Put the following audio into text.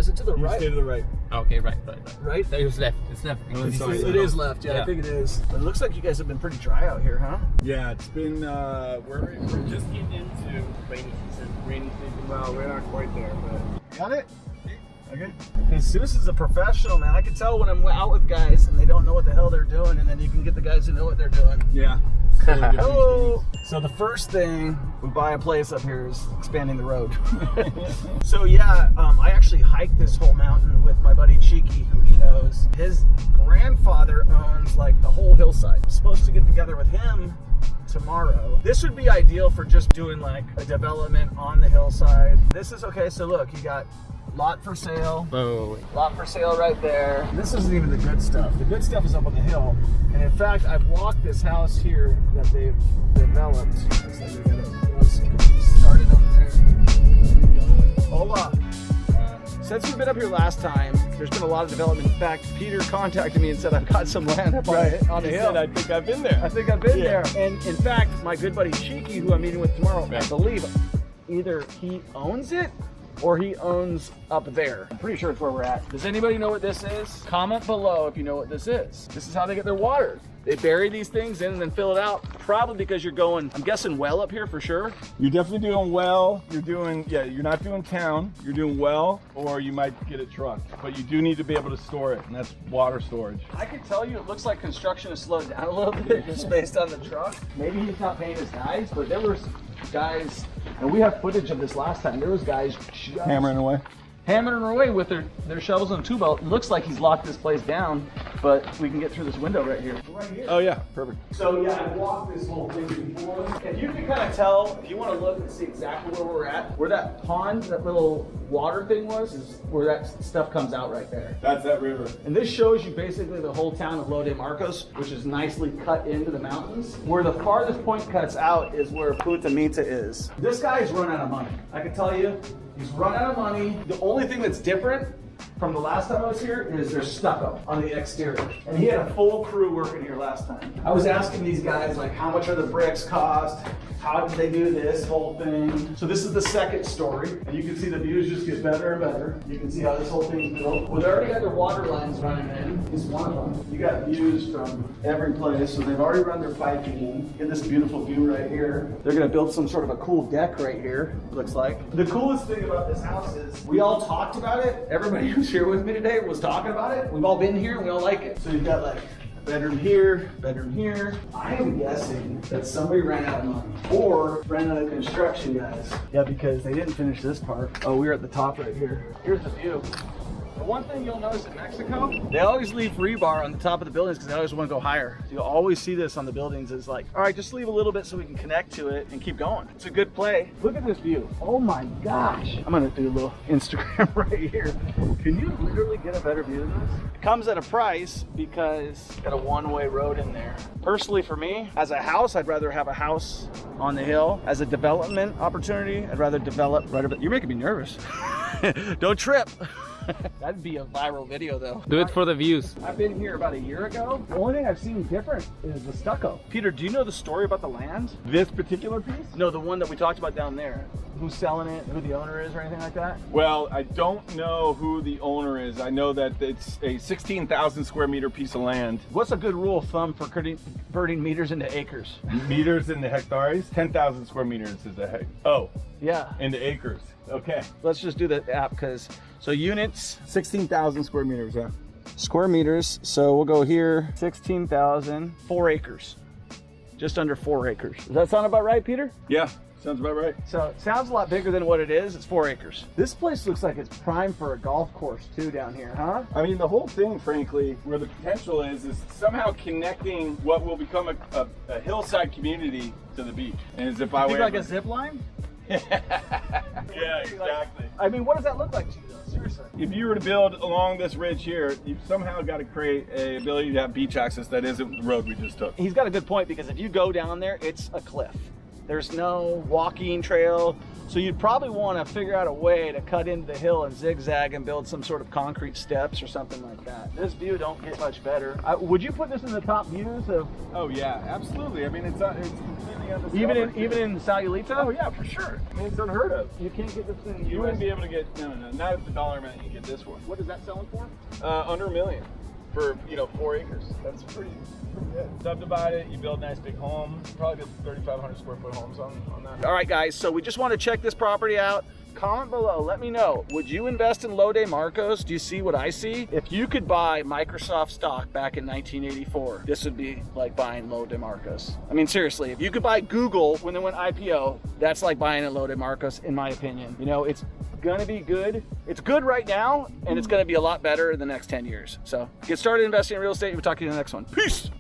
is it to the right? Stay to the right. Okay, right. Right? There's left. It's left. It is left, yeah, I think it is. But it looks like you guys have been pretty dry out here, huh? Yeah, it's been, we're just getting into rainy season. Well, we're not quite there, but. Got it? Okay. Jesus is a professional, man. I can tell when I'm out with guys and they don't know what the hell they're doing, and then you can get the guys who know what they're doing. Yeah. Hello. So the first thing we buy a place up here is expanding the road. So yeah, I actually hiked this whole mountain with my buddy Cheeky, who he knows. His grandfather owns like the whole hillside. I'm supposed to get together with him tomorrow. This would be ideal for just doing like a development on the hillside. This is okay. So look, you got lot for sale. Oh. Lot for sale right there. This isn't even the good stuff. The good stuff is up on the hill. And in fact, I've walked this house here that they've developed. Looks like they got it started over there. Hola. Since we've been up here last time, there's been a lot of development. In fact, Peter contacted me and said, I've got some land up on the hill. I think I've been there. I think I've been there. And in fact, my good buddy Cheeky, who I'm meeting with tomorrow, I believe either he owns it or he owns up there. I'm pretty sure it's where we're at. Does anybody know what this is? Comment below if you know what this is. This is how they get their water. They bury these things in and then fill it out, probably because you're going, I'm guessing well up here for sure. You're definitely doing well. You're doing, you're not doing town. You're doing well, or you might get it trucked. But you do need to be able to store it, and that's water storage. I can tell you, it looks like construction has slowed down a little bit just based on the truck. Maybe he's not paying his guys, but there was guys, and we have footage of this last time, there was guys just Hammering away. with their shovels and two belt. It looks like he's locked this place down, but we can get through this window right here. Right here. Oh yeah, perfect. So yeah, I've walked this whole thing before. And you can kind of tell, if you want to look and see exactly where we're at, where that pond, that little water thing was, is where that stuff comes out right there. That's that river. And this shows you basically the whole town of Lo de Marcos, which is nicely cut into the mountains. Where the farthest point cuts out is where Punta Mita is. This guy's run out of money. I can tell you, he's run out of money. The only thing that's different from the last time I was here is there's stucco on the exterior. And he had a full crew working here last time. I was asking these guys, like, how much are the bricks cost? How did they do this whole thing? So this is the second story, and you can see the views just get better and better. You can see how this whole thing's built. Well, they already got their water lines running in. It's one of them. You got views from every place, so they've already run their piping in. Get this beautiful view right here. They're gonna build some sort of a cool deck right here, looks like. The coolest thing about this house is we all talked about it. Everybody who's here with me today was talking about it. We've all been here and we all like it. So you've got like bedroom here, bedroom here. I am guessing that somebody ran out of money or ran out of construction guys. Yeah, because they didn't finish this part. Oh, we're at the top right here. Here's the view. The one thing you'll notice in Mexico, they always leave rebar on the top of the buildings because they always want to go higher. So you'll always see this on the buildings is like, all right, just leave a little bit so we can connect to it and keep going. It's a good play. Look at this view. Oh my gosh. I'm gonna do a little Instagram right here. Can you literally get a better view than this? It comes at a price because it's got a one-way road in there. Personally for me, as a house, I'd rather have a house on the hill. As a development opportunity, I'd rather develop right over. You're making me nervous. Don't trip. That'd be a viral video though. Do it for the views. I've been here about a year ago. The only thing I've seen different is the stucco. Peter, do you know the story about the land? This particular piece? No, the one that we talked about down there. Who's selling it, who the owner is or anything like that? Well, I don't know who the owner is. I know that it's a 16,000 square meter piece of land. What's a good rule of thumb for converting meters into acres? Meters into hectares? 10,000 square meters is a hectare. Oh, yeah. into acres. Okay. Let's just do the app because, so units. 16,000 square meters, yeah. Square meters, so we'll go here, 16,000, 4 acres. Just under 4 acres. Does that sound about right, Peter? Yeah. Sounds about right. So it sounds a lot bigger than what it is. It's 4 acres. This place looks like it's prime for a golf course too down here, huh? I mean, the whole thing, frankly, where the potential is somehow connecting what will become a hillside community to the beach. And as if I were like a zip line? Yeah, exactly. I mean, what does that look like to you though? Seriously. If you were to build along this ridge here, you've somehow got to create a ability to have beach access that isn't the road we just took. He's got a good point because if you go down there, it's a cliff. There's no walking trail. So you'd probably want to figure out a way to cut into the hill and zigzag and build some sort of concrete steps or something like that. This view don't get much better. Would you put this in the top views of? Oh yeah, absolutely. I mean, it's completely undiscovered. Even in Sayulita? Oh yeah, for sure. I mean, it's unheard of. You can't get this in the You US. wouldn't be able to get not at the dollar amount you get this one. What is that selling for? Under $1 million for 4 acres. That's pretty good. Subdivide it, you build nice big homes. Probably get 3,500 square foot homes on that. All right, guys, so we just want to check this property out. Comment below, let me know, would you invest in Lode Marcos? Do you see what I see? If you could buy Microsoft stock back in 1984, this would be like buying Lode Marcos. I mean, seriously, if you could buy Google when they went IPO, that's like buying a Lode Marcos, in my opinion. You know, it's gonna be good. It's good right now, and it's gonna be a lot better in the next 10 years. So get started investing in real estate. We'll talk to you in the next one. Peace.